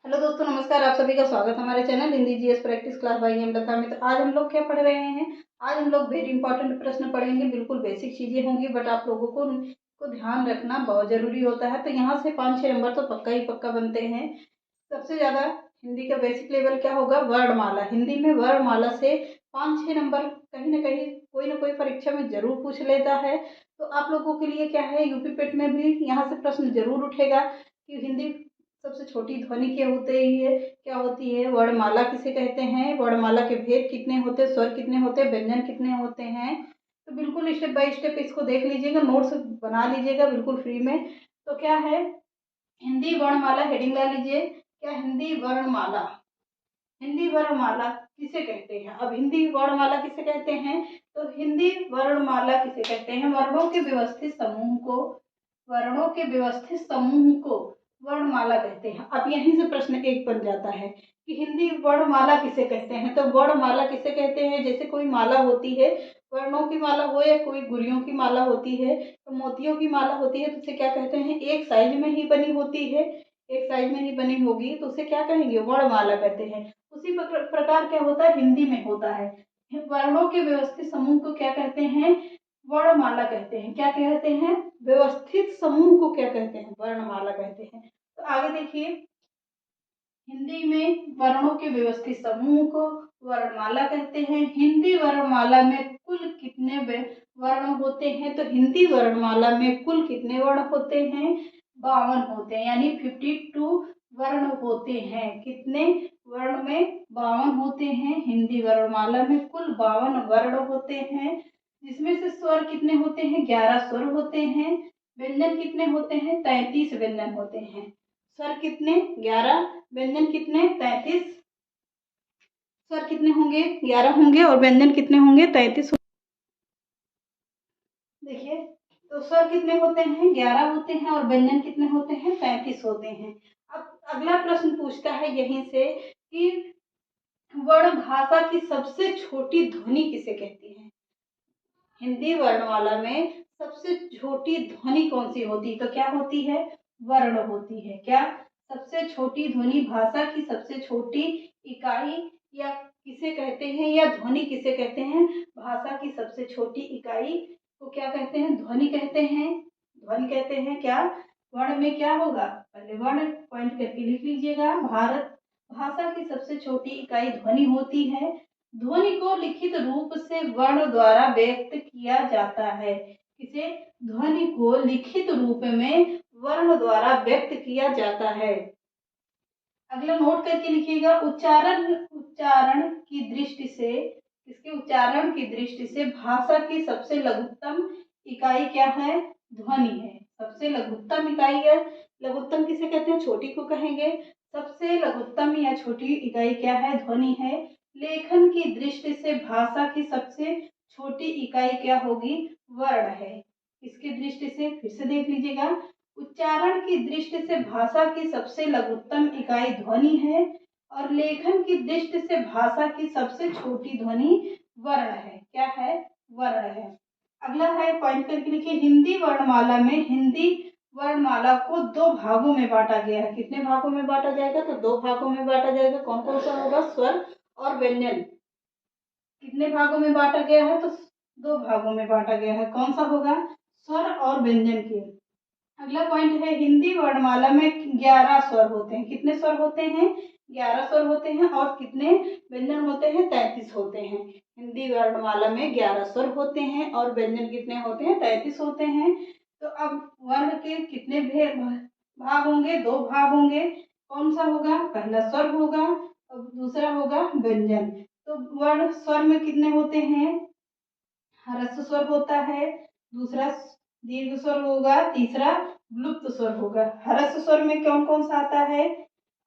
Hello दोस्तों, नमस्कार। आप सभी का स्वागत है हमारे channel Hindi GS practice class by एमलता में। तो आज हम लोग क्या पढ़ रहे हैं? आज हम लोग वेरी इंपॉर्टेंट प्रश्न पढ़ेंगे। बिल्कुल बेसिक चीजें होंगी, बट आप लोगों को ध्यान रखना बहुत जरूरी होता है। तो यहाँ से 5-6 नंबर तो पक्का ही पक्का बनते हैं। सबसे ज्यादा हिंदी का बेसिक लेवल क्या होगा? वर्णमाला। हिंदी में वर्णमाला से 5-6 नंबर कहीं ना कहीं कोई ना कोई परीक्षा में जरूर पूछ लेता है। तो आप लोगों के लिए क्या है, यूपी पेट में भी यहाँ से प्रश्न जरूर उठेगा कि हिंदी सबसे छोटी ध्वनि क्या होती है, वर्णमाला किसे कहते हैं, वर्णमाला के भेद कितने होते हैं, स्वर कितने होते हैं, व्यंजन कितने होते हैं। तो बिल्कुल स्टेप बाय स्टेप इसको देख लीजिएगा, नोट्स बना लीजिएगा बिल्कुल फ्री में। तो क्या है, हिंदी वर्णमाला हेडिंग ला लीजिए। क्या हिंदी वर्णमाला, हिंदी वर्णमाला किसे कहते हैं? अब हिंदी वर्णमाला किसे कहते हैं? तो हिंदी वर्णमाला किसे कहते हैं? वर्णों के व्यवस्थित समूह को, वर्णों के व्यवस्थित समूह को वर्णमाला कहते हैं। अब यहीं से प्रश्न एक बन जाता है कि हिंदी वर्णमाला किसे कहते हैं। तो वर्णमाला किसे कहते हैं? जैसे कोई माला होती है, वर्णों की माला हो या कोई गुड़ियों की माला होती है, तो मोतियों की माला होती है, तो उसे क्या कहते हैं? एक साइज में ही बनी होती है, एक साइज में ही बनी होगी तो उसे क्या कहेंगे? वर्णमाला कहते हैं। उसी प्रकार क्या होता है, हिंदी में होता है। वर्णों के व्यवस्थित समूह को क्या कहते हैं? वर्णमाला कहते हैं। क्या कहते हैं? व्यवस्थित समूह को क्या कहते हैं? वर्णमाला कहते हैं। तो आगे देखिए, हिंदी में वर्णों के व्यवस्थित समूह को वर्णमाला कहते हैं। हिंदी वर्णमाला में कुल कितने वर्ण होते हैं? तो हिंदी वर्णमाला में कुल कितने वर्ण होते हैं? 52 होते हैं, यानी 52 वर्ण होते हैं। कितने वर्ण में? 52 होते हैं। हिंदी वर्णमाला में कुल 52 वर्ण होते हैं, जिसमें से स्वर कितने होते हैं? 11 स्वर होते हैं। व्यंजन कितने होते हैं? 33 व्यंजन होते हैं। स्वर कितने? 11। व्यंजन कितने? 33। स्वर कितने होंगे? 11 होंगे और व्यंजन कितने होंगे? 33। देखिए, तो स्वर कितने होते हैं? 11 होते हैं और व्यंजन कितने होते हैं? 33 होते हैं। अब अगला प्रश्न पूछता है यहीं से कि वर्ण भाषा की सबसे छोटी ध्वनि किसे कहती है? हिंदी वर्णमाला में सबसे छोटी ध्वनि कौन सी होती है? तो क्या होती है? वर्ण होती है। क्या? सबसे छोटी ध्वनि, भाषा की सबसे छोटी इकाई या किसे कहते हैं, या ध्वनि किसे कहते हैं? भाषा की सबसे छोटी इकाई को क्या कहते हैं? ध्वनि कहते हैं। ध्वनि कहते हैं। क्या? वर्ण में क्या होगा? पहले वर्ण पॉइंट करके लिख लीजिएगा। भारत भाषा की सबसे छोटी इकाई ध्वनि होती है। ध्वनि को लिखित रूप से वर्ण द्वारा व्यक्त किया जाता है। किसे? ध्वनि को लिखित रूप में वर्ण द्वारा व्यक्त किया जाता है। अगला नोट करके लिखिएगा। उच्चारण उच्चारण की दृष्टि से, इसके उच्चारण की दृष्टि से भाषा की सबसे लघुत्तम इकाई क्या है? ध्वनि है। सबसे लघुत्तम इकाई है। लघुत्तम किसे कहते हैं? छोटी को कहेंगे। सबसे लघुत्तम या छोटी इकाई क्या है? ध्वनि है। लेखन की दृष्टि से भाषा की सबसे छोटी इकाई क्या होगी? वर्ण है। इसकी दृष्टि से फिर से देख लीजिएगा। उच्चारण की दृष्टि से भाषा की सबसे लघुत्तम इकाई ध्वनि है और लेखन की दृष्टि से भाषा की सबसे छोटी ध्वनि वर्ण है। क्या है? वर्ण है। अगला है, पॉइंट करके लिखिए। हिंदी वर्णमाला में हिंदी वर्णमाला को 2 भागों में बांटा गया है। कितने भागों में बांटा जाएगा? तो 2 भागों में बांटा जाएगा। कौन कौन सा होगा? स्वर और व्यंजन। कितने भागों में बांटा गया है? तो 2 भागों में बांटा गया है। कौन सा होगा? स्वर और व्यंजन के। अगला पॉइंट है, हिंदी वर्णमाला में 11 स्वर होते हैं। कितने स्वर होते हैं? 11 स्वर होते हैं। और कितने व्यंजन होते हैं? 33 होते हैं। हिंदी वर्णमाला में 11 स्वर होते हैं और व्यंजन कितने होते हैं? 33 होते हैं। तो अब वर्ण के कितने भाग होंगे? 2 भाग होंगे। कौन सा होगा? पहला स्वर होगा और दूसरा होगा व्यंजन। तो वर्ण स्वर में कितने होते हैं? ह्रस्व स्वर होता है, दूसरा दीर्घ स्वर होगा, तीसरा विलुप्त स्वर होगा। ह्रस्व स्वर में कौन कौन सा आता है?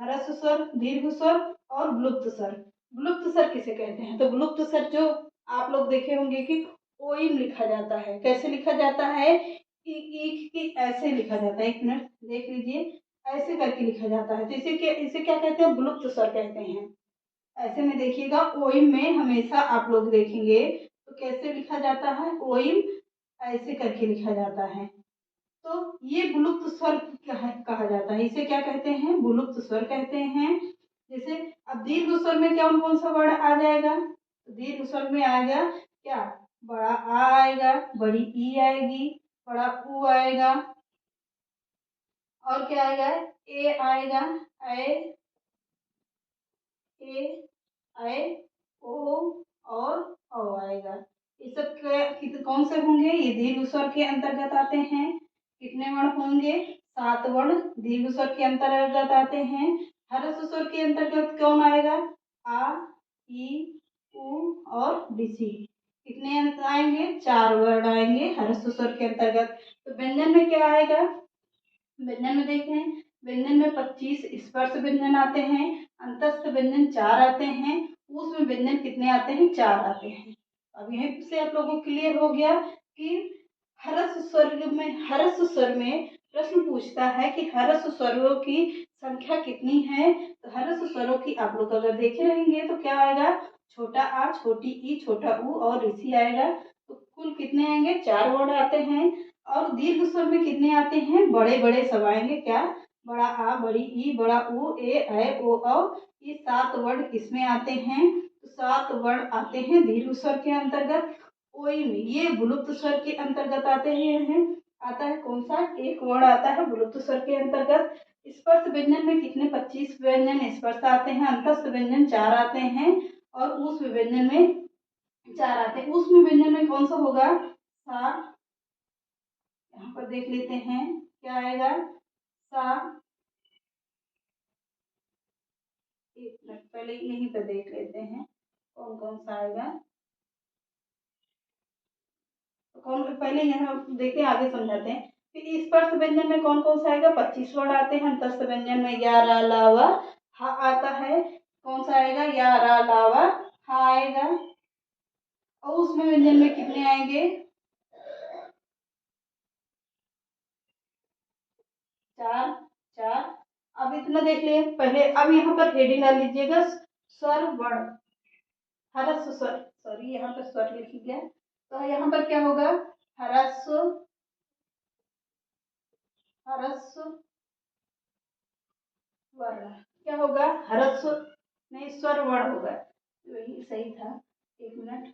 ह्रस्व स्वर, दीर्घ स्वर और विलुप्त स्वर। विलुप्त स्वर किसे कहते हैं? तो विलुप्त स्वर जो आप लोग देखे होंगे कि ओइम लिखा जाता है। कैसे लिखा जाता है? ईख की ऐसे लिखा जाता है। एक मिनट देख लीजिए, ऐसे करके लिखा जाता है। तो इसे क्या कहते हैं? विलुप्त स्वर कहते हैं। ऐसे में देखिएगा, ओइम में हमेशा आप लोग देखेंगे तो कैसे लिखा जाता है? ओइम ऐसे करके लिखा जाता है। तो ये विलुप्त स्वर कहा जाता है। यही से क्या कहते हैं, विलुप्त स्वर कहते हैं। जैसे अब दीर्घ स्वर में कौन कौन सा वर्ण आ जाएगा, तो दीर्घ स्वर में आएगा क्या, बड़ा आ आएगा, बड़ी ई आएगी, बड़ा ऊ आएगा, और क्या आएगा, ए आएगा, ए ए ऐ ओ और औ आएगा। ये सब कौन से होंगे, ये दीर्घ स्वर के अंतर्गत आते हैं। कितने वर्ण होंगे, 7 वर्ण दीर्घ स्वर के अंतर्गत आते हैं। ह्रस्व स्वर के अंतर्गत कौन आएगा, आ ई उ और ऋषि। कितने आएंगे, 4 वर्ण आएंगे ह्रस्व स्वर के अंतर्गत। तो व्यंजन में क्या आएगा, व्यंजन में देखें, व्यंजन में 25 स्पर्श व्यंजन आते हैं, अंतस्थ व्यंजन 4 आते हैं, ऊष्म व्यंजन कितने आते हैं, 4 आते हैं। अब यहीं से आप लोगों को क्लियर हो गया कि ह्रस्व स्वर में प्रश्न पूछता है कि ह्रस्व स्वरों की संख्या कितनी है। तो ह्रस्व स्वरों की आप लोग अगर देखे रहेंगे तो क्या आएगा, छोटा आ, छोटी ई, छोटा ऊ और ऋषि आएगा। तो कुल कितने आएंगे, 4 वर्ण आते हैं। और दीर्घ स्वर में कितने आते हैं, बड़े बड़े सब आएंगे, क्या, बड़ा आ, बड़ी ई, बड़ा ऊ, ए ऐ ओ औ। ये 7 वर्ण किसमें आते हैं, तो 7 वर्ण आते हैं दीर्घ स्वर के अंतर्गत। ओई में ये विलुप्त स्वर के अंतर्गत आते हैं। आता है कौन सा, एक वर्ण आता है विलुप्त स्वर के अंतर्गत। स्पर्श व्यंजन में कितने, 25 व्यंजन स्पर्श आते हैं, अंतस्थ व्यंजन 4 आते हैं, और ऊष्म व्यंजन में 4 आते हैं। ऊष्म व्यंजन में कौन सा होगा, सा, यहाँ पर देख लेते हैं क्या आएगा, सा, एक मिनट पहले यहीं पर देख लेते हैं कौन कौन सा आएगा। तो कौन, पहले यहाँ देखते आगे समझाते हैं। फिर स्पर्श व्यंजन में कौन कौन सा आएगा, 25 वर्ण आते हैं। अंतस्थ व्यंजन में या रा लावा हा आता है, कौन सा आएगा, या रा लावा हा आएगा। और उसमें व्यंजन में कितने आएंगे, 4 4। अब इतना देख लिए पहले। अब यहाँ पर हेडिंग डाल लीजिएगा, स्वर वर्ण ह्रस्व स्वर, सॉरी यहाँ पर स्वर लिख गया, तो यहाँ पर क्या होगा, ह्रस्व ह्रस्व वर्ण, क्या होगा, ह्रस्व नहीं स्वर वर्ण होगा, वही सही था, एक मिनट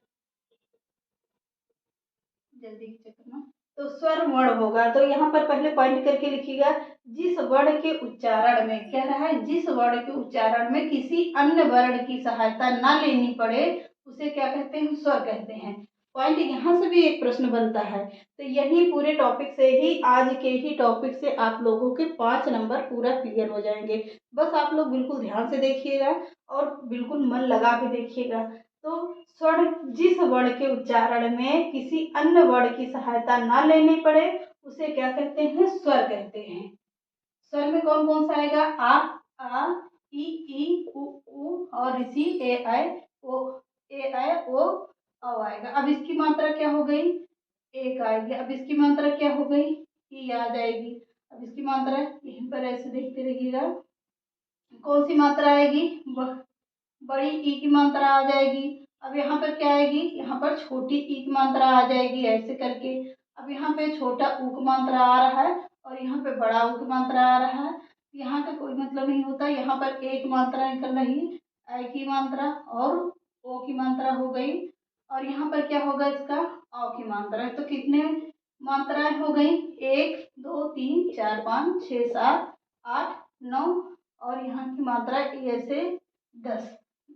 जल्दी चेक करना। तो स्वर वर्ण होगा, तो यहाँ पर पहले पॉइंट करके लिखिएगा, जिस वर्ण के उच्चारण में, कह रहा है जिस वर्ण के उच्चारण में किसी अन्य वर्ण की सहायता ना लेनी पड़े उसे क्या कहते हैं, स्वर कहते हैं। पॉइंट यहाँ से भी एक प्रश्न बनता है। तो यही पूरे टॉपिक से ही, आज के ही टॉपिक से आप लोगों के 5 नंबर पूरा क्लियर हो जाएंगे। बस आप लोग बिल्कुल ध्यान से देखिएगा और बिल्कुल मन लगा के देखिएगा। तो स्वर, जिस वर्ण के उच्चारण में किसी अन्य वर्ण की सहायता ना लेनी पड़े उसे क्या कहते हैं, स्वर कहते हैं। स्वर में कौन कौन सा आएगा, आ ई उ और ऋषि ए ऐ ओ औ आएगा। अब इसकी मात्रा क्या हो गई, एक आएगी। अब इसकी मात्रा क्या हो गई, ई आ जाएगी। अब इसकी मात्रा यहीं पर ऐसे देखते रहिएगा, कौन सी मात्रा आएगी, बड़ी ई की मात्रा आ जाएगी। अब यहाँ पर क्या आएगी, यहाँ पर छोटी ई की मात्रा आ जाएगी, ऐसे करके। अब यहाँ पे छोटा ऊ की मात्रा आ रहा है और यहाँ पे बड़ा ऊ की मात्रा आ रहा है। यहाँ का कोई मतलब नहीं होता, यहाँ पर एक मात्रा निकल रही, ऐ की मात्रा और ओ की मात्रा हो गई, और यहाँ पर क्या होगा इसका, औ की मात्रा। तो कितने मात्राएं हो गई, 1 2 3 4 5 6 7 8 9, और यहाँ की मात्रा ऐसे 10,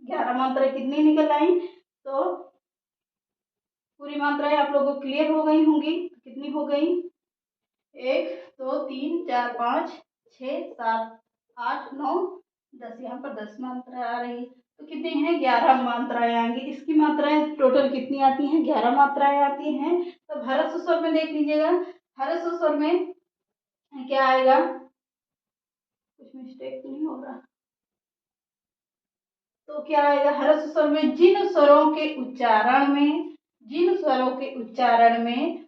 11 मात्रा कितनी निकल आई। तो पूरी मात्राएं आप लोगों को क्लियर हो गई होंगी। कितनी हो गई, 1 2 3 4 5 6 7 8 9 10, यहाँ पर 10 मात्रा आ रही, तो कितनी है, 11 मात्राएं आएंगी। इसकी मात्राएं टोटल कितनी आती हैं, 11 मात्राएं आती हैं। तो ह्रस्व स्वर में देख लीजिएगा, ह्रस्व स्वर में क्या आएगा, कुछ मिस्टेक नहीं हो रहा, तो क्या आएगा, ह्रस्व स्वर में जिन स्वरों के उच्चारण में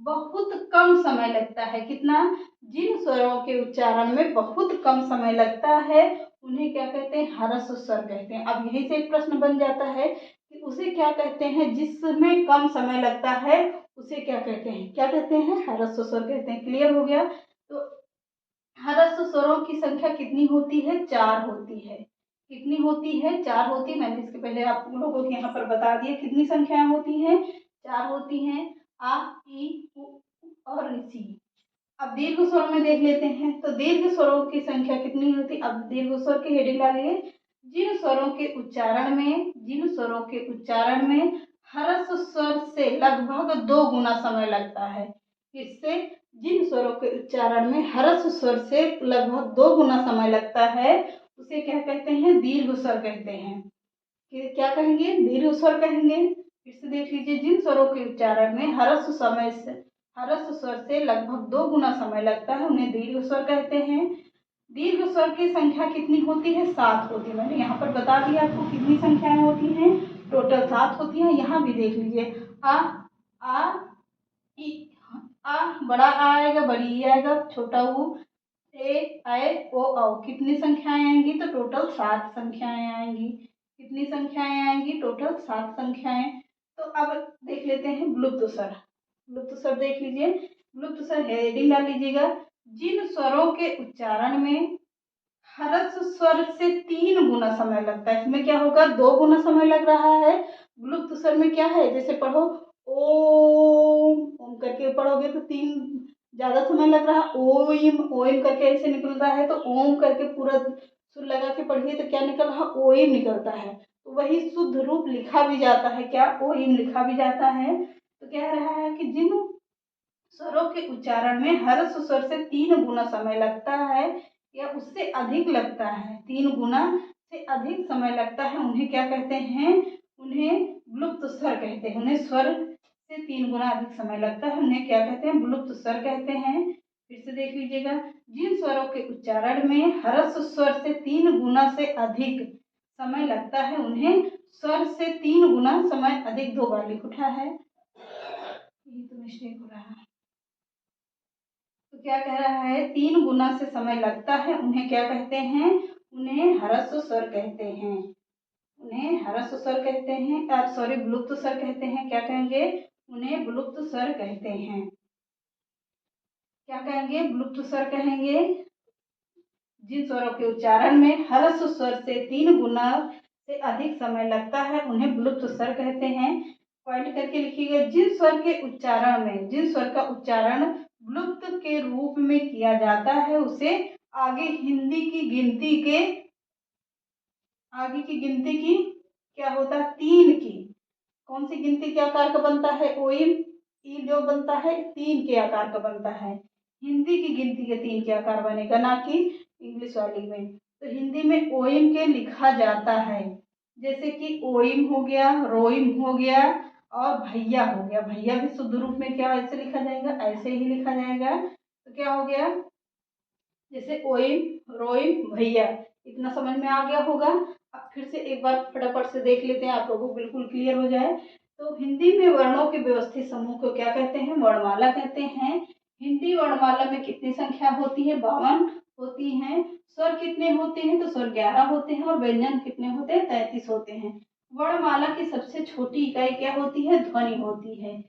बहुत कम समय लगता है, कितना, जिन स्वरों के उच्चारण में बहुत कम समय लगता है उन्हें क्या कहते हैं, ह्रस्व स्वर कहते हैं। अब यही से एक प्रश्न बन जाता है कि उसे क्या कहते हैं, जिसमें कम समय लगता है उसे क्या कहते हैं, क्या कहते हैं, ह्रस्व स्वर कहते हैं। क्लियर हो गया। तो ह्रस्व स्वरों की संख्या कितनी होती है? 4 होती है। कितनी होती है? 4 होती है। मैंने इसके पहले आप लोगों को यहाँ पर बता दिया कितनी संख्याएं होती हैं, 4 होती हैं। आ, ई, उ और ऋषि। अब दीर्घ स्वरों में देख लेते हैं, तो दीर्घ स्वरों की संख्या कितनी होती? अब दीर्घ स्वर की हेडिंग डालिए। जिन स्वरों के उच्चारण में ह्रस्व स्वर से लगभग 2 गुना समय लगता है। किससे? जिन स्वरों के उच्चारण में ह्रस्व स्वर से लगभग 2 गुना समय लगता है उसे क्या कहते हैं? दीर्घ स्वर कहते हैं। क्या कहेंगे? दीर्घ स्वर कहेंगे। फिर से देख लीजिए, जिन स्वरों के उच्चारण में ह्रस्व स्वर से लगभग 2 गुना समय लगता है उन्हें दीर्घ स्वर कहते हैं। दीर्घ स्वर की संख्या कितनी होती है? 7 होती है। मैंने यहाँ पर बता दिया आपको कितनी संख्याएं होती हैं, टोटल 7 होती हैं। यहाँ भी देख लीजिए, आ, ई, आ बड़ा आ आएगा, बड़ी ई आएगा, छोटा ऊ, ए, ऐ, ओ, औ। कितनी संख्याएं आएंगी? तो टोटल 7 संख्याएं आएंगी। कितनी संख्याएं आएंगी? टोटल 7 संख्याएं। तो अब देख लेते हैं विलुप्त स्वर। विलुप्त स्वर देख लीजिए, विलुप्त स्वर हेडिंग डाल लीजिएगा। जिन स्वरों के उच्चारण में ह्रस्व स्वर से 3 गुना समय लगता है, इसमें क्या होगा? 2 गुना समय लग रहा है। विलुप्त स्वर में क्या है? जैसे पढ़ो ओम, ओम करके पढ़ोगे तो 3 ज्यादा समय लग रहा है। ओइम, ओइम करके ऐसे निकल रहा है, तो ओम करके पूरा सुर लगा के पढ़िए तो क्या निकल रहा? ओइम निकलता है। तो वही शुद्ध रूप लिखा भी जाता है, क्या? ओइम लिखा भी जाता है। तो कह रहा है कि जिन स्वरों के उच्चारण में ह्रस्व स्वर से 3 गुना समय लगता है या उससे अधिक लगता है, 3 गुना से अधिक समय लगता है, उन्हें क्या कहते हैं? उन्हें विलुप्त स्वर कहते हैं। उन्हें स्वर से 3 गुना अधिक समय लगता है उन्हें क्या कहते हैं? विलुप्त स्वर कहते हैं। फिर से देख लीजिएगा, जिन स्वरों के उच्चारण में ह्रस्व स्वर से 3 गुना से अधिक समय लगता है उन्हें स्वर से 3 गुना समय अधिक, 2 बार लिख उठा है, ये तो मिस्टेक हो रहा है। तो क्या कह रहा है? 3 गुना से समय लगता है उन्हें क्या कहते हैं? उन्हें ह्रस्व स्वर कहते हैं। उन्हें ह्रस्व स्वर कहते हैं, सॉरी विलुप्त स्वर कहते हैं। क्या कहेंगे? उन्हें विलुप्त स्वर कहते हैं। क्या कहेंगे? विलुप्त स्वर कहेंगे। जिन स्वरों के उच्चारण में ह्रस्व स्वर से 3 गुना से अधिक समय लगता है उन्हें विलुप्त स्वर कहते हैं। पॉइंट करके लिखिएगा, जिन स्वर का उच्चारण विलुप्त के रूप में किया जाता है उसे आगे की गिनती की क्या होता है? 3 की। कौन सी गिनती के आकार का बनता है? ओइम, ई जो बनता है 3 के आकार का बनता है। हिंदी की गिनती के 3 के आकार बनेगा, ना कि इंग्लिश वाली में। तो हिंदी में ओइम के लिखा जाता है, जैसे कि ओइम हो गया, रोइम हो गया और भैया हो गया। भैया भी शुद्ध रूप में क्या ऐसे लिखा जाएगा? ऐसे ही लिखा जाएगा। तो क्या हो गया? जैसे ओइम, रोइम, भैया। इतना समझ में आ गया होगा। अब फिर से एक बार फटाफट से देख लेते हैं, आप लोगों को बिल्कुल क्लियर हो जाए। तो हिंदी में वर्णों के व्यवस्थित समूह को क्या कहते हैं? वर्णमाला कहते हैं। हिंदी वर्णमाला में कितनी संख्या होती है? 52 होती हैं। स्वर कितने होते हैं? तो स्वर 11 होते हैं। और व्यंजन कितने होते हैं? 33 होते हैं। वर्णमाला की सबसे छोटी इकाई क्या होती है? ध्वनि होती है।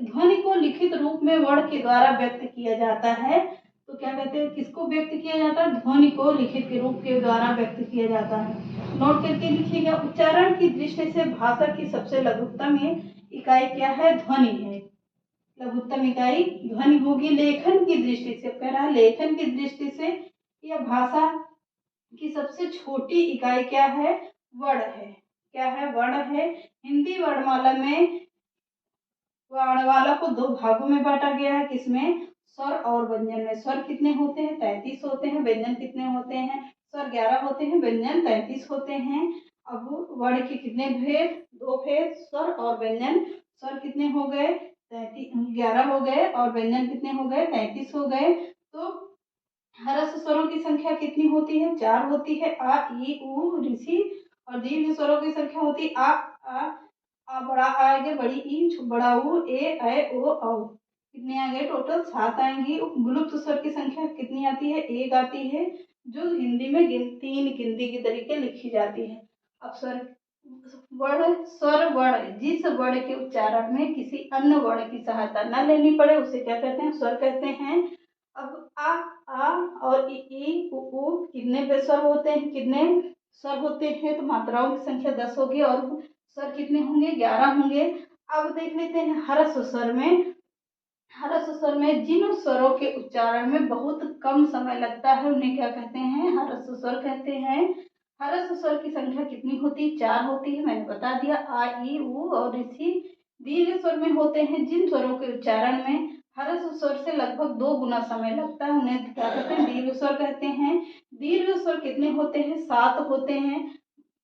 ध्वनि को लिखित रूप में वर्ण के द्वारा व्यक्त किया जाता है। तो क्या कहते हैं? किसको व्यक्त किया जाता है? ध्वनि को लिखित के रूप के द्वारा व्यक्त किया जाता है। नोट करके लिखिएगा, उच्चारण की दृष्टि से भाषा की सबसे लघुत्तम इकाई क्या है? ध्वनि है। लघुत्तम इकाई ध्वनि होगी। लेखन की दृष्टि से कह रहा है, लेखन की दृष्टि से यह भाषा की सबसे छोटी इकाई क्या है? वर्ण है। क्या है? वर्ण है। हिंदी वर्णमाला को 2 भागों में बांटा गया है। किसमें? स्वर और व्यंजन में। स्वर कितने होते हैं? 33 होते हैं। व्यंजन कितने होते हैं? स्वर 11 होते हैं, व्यंजन 33 होते हैं। अब वर्ण के कितने भेद? 2 भेद, स्वर और व्यंजन। स्वर कितने हो गए? 11 हो गए और व्यंजन कितने हो गए? 33 हो गए। तो ह्रस्व स्वरों की संख्या कितनी होती है? 4 होती है। आ, ई, उ, ऋषि। और दीर्घ स्वरों की संख्या होती है आ बड़ा आ आएगा, बड़ी ई, बड़ा ऊ, ए, ऐ, ओ, औ। कितने आ गए? टोटल 7 आएंगी। विलुप्त स्वर की संख्या कितनी आती है? 1 आती है, जो हिंदी में 3 गिनती के तरीके लिखी जाती है। अब स्वर वर्ण, जिस वर्ण के उच्चारण में किसी अन्य वर्ण की सहायता न लेनी पड़े उसे क्या कहते हैं? स्वर कहते हैं। अब आ और ई उ कितने पे स्वर होते हैं, कितने स्वर होते हैं? तो मात्राओं की संख्या 10 होगी और स्वर कितने होंगे? 11 होंगे। अब देख लेते हैं हरस्व स्वर में। हरस्व स्वर में जिन स्वरों के उच्चारण में बहुत कम समय लगता है उन्हें क्या कहते हैं? हरस्व स्वर कहते हैं। हरस्व स्वर की संख्या कितनी होती है? 4 होती है, मैंने बता दिया। आ ई उ और इसी दीर्घ स्वर में होते हैं जिन स्वरों के उच्चारण में हरस्व स्वर से लगभग 2 गुना समय लगता है उन्हें क्या कहते हैं? दीर्घ स्वर कहते हैं। दीर्घ स्वर कितने होते हैं? 7 होते हैं।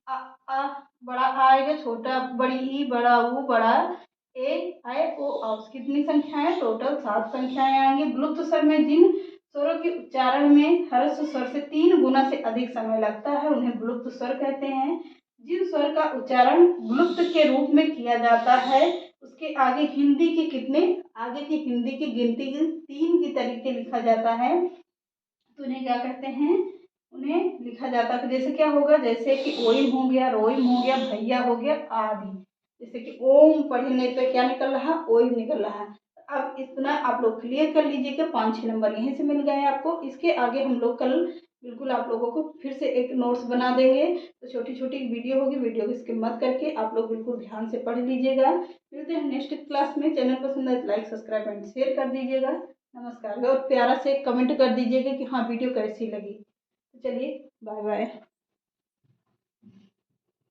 अ, आ बड़ा आ आएगा, छोटा बड़ी ई, बड़ा ऊ, बड़ा ए, आई, ओ, औ। कितनी संख्याएं? टोटल 7 संख्याएं आएंगी। ब्लुप्त स्वर में जिन स्वरों के उच्चारण में हरस्व स्वर से 3 गुना से अधिक समय लगता है उन्हें ब्लुप्त स्वर कहते हैं। जिन स्वर का उच्चारण ब्लुप्त के रूप में किया जाता है उसके आगे हिंदी के कितने? आगे की हिंदी की गिनती 3 की तरीके लिखा जाता है तो उन्हें क्या कहते हैं? उन्हें लिखा जाता है। जैसे क्या होगा? जैसे कि ओइम हो गया, रोइम हो गया, भैया हो गया आदि। जैसे कि ओम पढ़ने पे क्या निकल रहा? ओइम निकल रहा है। अब इतना आप लोग क्लियर कर लीजिएगा। 5-6 नंबर यहीं से मिल गए आपको। इसके आगे हम लोग कल बिल्कुल आप लोगों को फिर से एक नोट्स बना देंगे। तो छोटी छोटी वीडियो होगी, वीडियो को स्किप मत करके आप लोग बिल्कुल ध्यान से पढ़ लीजिएगा। मिलते हैं नेक्स्ट क्लास में। चैनल पसंद आए तो लाइक, सब्सक्राइब एंड शेयर कर दीजिएगा। नमस्कार। और प्यारा से कमेंट कर दीजिएगा कि हाँ वीडियो कैसी लगी। तो चलिए, बाय बाय।